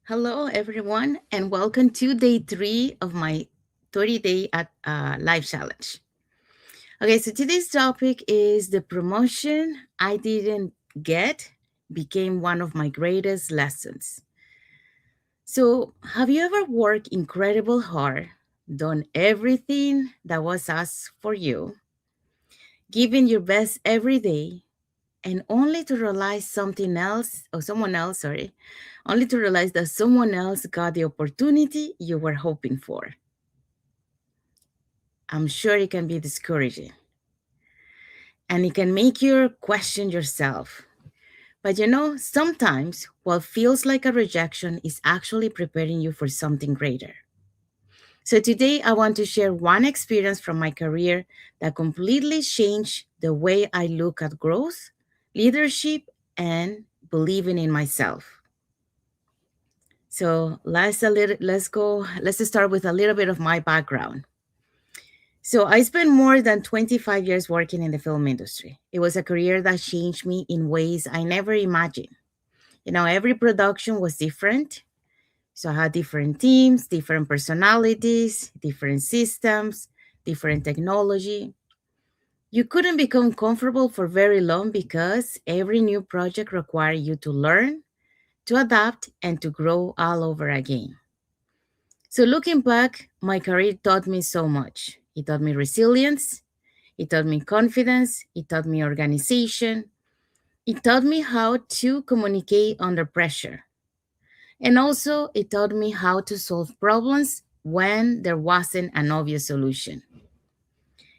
Hello, everyone, and welcome to day 3 of my 30-day life challenge. Okay, so today's topic is the promotion I didn't get became one of my greatest lessons. So, have you ever worked incredible hard, done everything that was asked for you, given your best every day, and only to realize something else, or someone else, sorry, only to realize that someone else got the opportunity you were hoping for? I'm sure it can be discouraging and it can make you question yourself. But sometimes what feels like a rejection is actually preparing you for something greater. So today I want to share one experience from my career that completely changed the way I look at growth, leadership, and believing in myself. So let's start with a little bit of my background. So I spent more than 25 years working in the film industry. It was a career that changed me in ways I never imagined. Every production was different. So I had different teams, different personalities, different systems, different technology. You couldn't become comfortable for very long because every new project required you to learn, to adapt, and to grow all over again. So looking back, my career taught me so much. It taught me resilience. It taught me confidence. It taught me organization. It taught me how to communicate under pressure. And also, it taught me how to solve problems when there wasn't an obvious solution.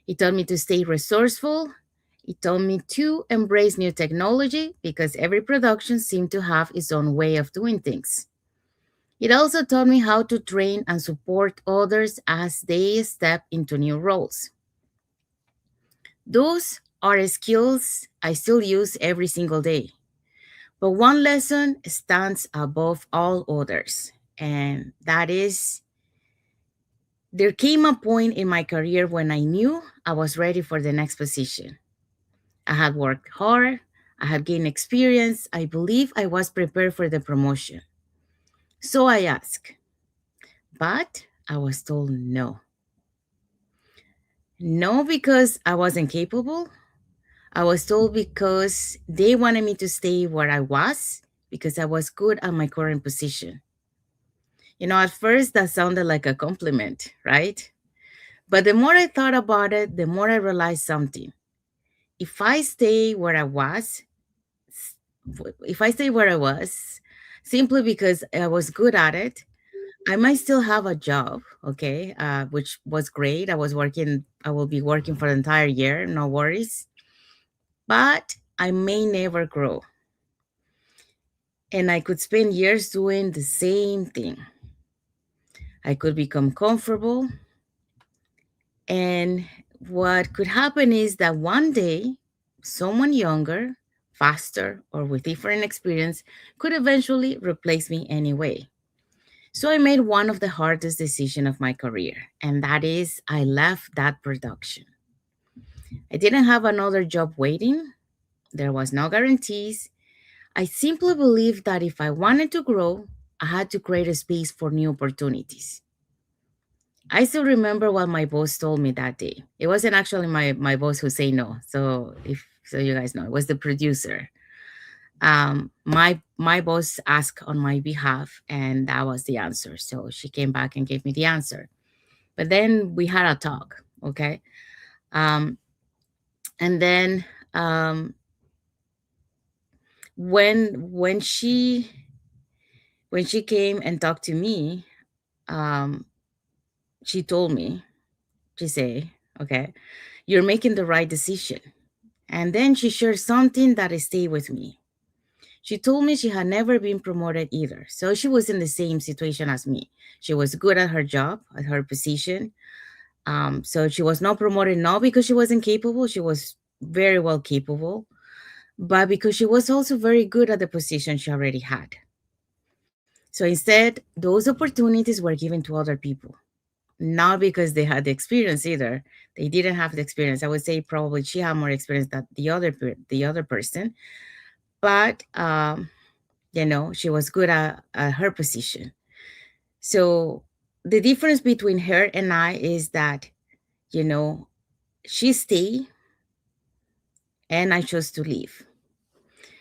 It taught me to stay resourceful. It taught me to embrace new technology because every production seemed to have its own way of doing things. It also taught me how to train and support others as they step into new roles. Those are skills I still use every single day. But one lesson stands above all others, and that is there came a point in my career when I knew I was ready for the next position. I had worked hard, I had gained experience, I believe I was prepared for the promotion. So I asked, but I was told no. No, because I wasn't capable. I was told because they wanted me to stay where I was because I was good at my current position. At first that sounded like a compliment, right? But the more I thought about it, the more I realized something. If I stay where I was, if I stay where I was, simply because I was good at it, I might still have a job, okay, which was great. I will be working for the entire year, no worries. But I may never grow. And I could spend years doing the same thing. I could become comfortable. And what could happen is that one day, someone younger, faster, or with different experience could eventually replace me anyway. So I made one of the hardest decisions of my career, and that is I left that production. I didn't have another job waiting. There was no guarantees. I simply believed that if I wanted to grow, I had to create a space for new opportunities. I still remember what my boss told me that day. It wasn't actually my boss who said no. So you guys know, it was the producer. My boss asked on my behalf, and that was the answer. So she came back and gave me the answer. But then we had a talk, okay? Um, and then when she came and talked to me, um, she told me, she said, okay, you're making the right decision. And then she shared something that stayed with me. She told me she had never been promoted either. So she was in the same situation as me. She was good at her job, at her position. So she was not promoted, not because she wasn't capable. She was very well capable, but because she was also very good at the position she already had. So instead, those opportunities were given to other people, not because they had the experience either. They didn't have the experience. I would say probably she had more experience than the other person, but She was good at her position. So the difference between her and I is that, you know, she stayed and I chose to leave.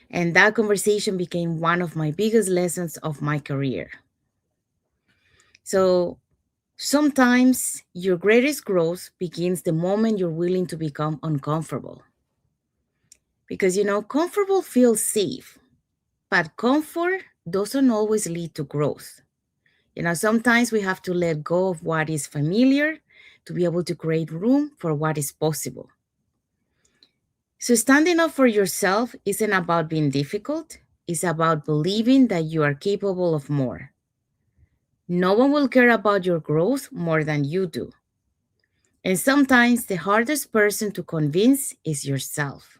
And that conversation became one of my biggest lessons of my career. So sometimes your greatest growth begins the moment you're willing to become uncomfortable. Because, comfortable feels safe, but comfort doesn't always lead to growth. Sometimes we have to let go of what is familiar to be able to create room for what is possible. So, standing up for yourself isn't about being difficult, it's about believing that you are capable of more. No one will care about your growth more than you do. And sometimes the hardest person to convince is yourself.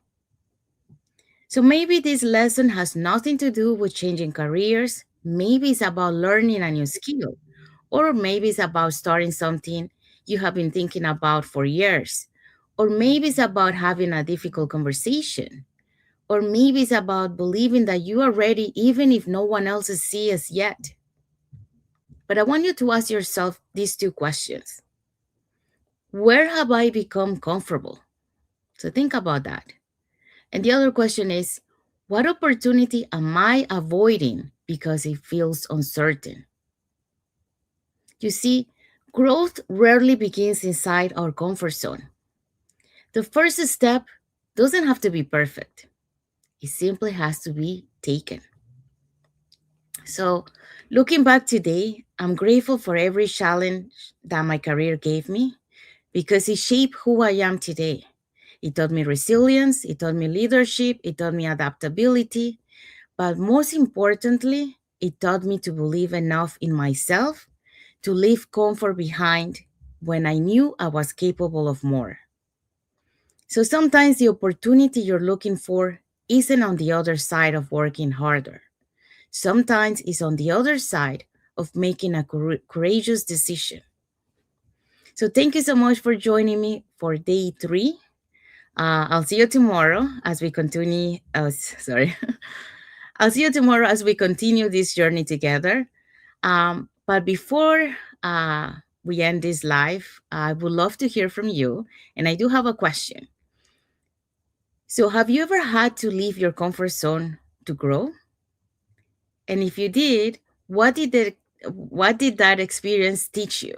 So maybe this lesson has nothing to do with changing careers. Maybe it's about learning a new skill. Or maybe it's about starting something you have been thinking about for years. Or maybe it's about having a difficult conversation. Or maybe it's about believing that you are ready even if no one else sees yet. But I want you to ask yourself these two questions. Where have I become comfortable? So think about that. And the other question is, what opportunity am I avoiding because it feels uncertain? You see, growth rarely begins inside our comfort zone. The first step doesn't have to be perfect, it simply has to be taken. So, looking back today, I'm grateful for every challenge that my career gave me because it shaped who I am today. It taught me resilience, it taught me leadership, it taught me adaptability, but most importantly, it taught me to believe enough in myself to leave comfort behind when I knew I was capable of more. So sometimes the opportunity you're looking for isn't on the other side of working harder. Sometimes it's on the other side of making a courageous decision. So thank you so much for joining me for day 3. I'll see you tomorrow as we continue. Sorry. I'll see you tomorrow as we continue this journey together. But before we end this live, I would love to hear from you. And I do have a question. So, have you ever had to leave your comfort zone to grow? And if you did, what did that experience teach you?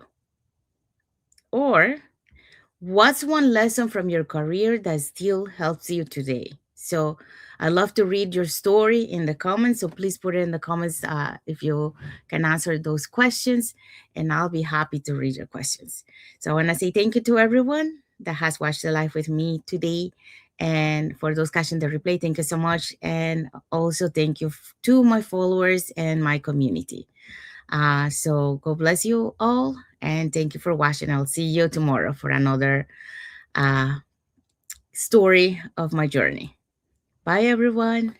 Or what's one lesson from your career that still helps you today? So I love to read your story in the comments. So please put it in the comments if you can answer those questions, and I'll be happy to read your questions. So I want to say thank you to everyone that has watched the live with me today. And for those catching the replay, thank you so much. And also thank you to my followers and my community. So God bless you all, and thank you for watching. I'll see you tomorrow for another uh, story of my journey. Bye, everyone.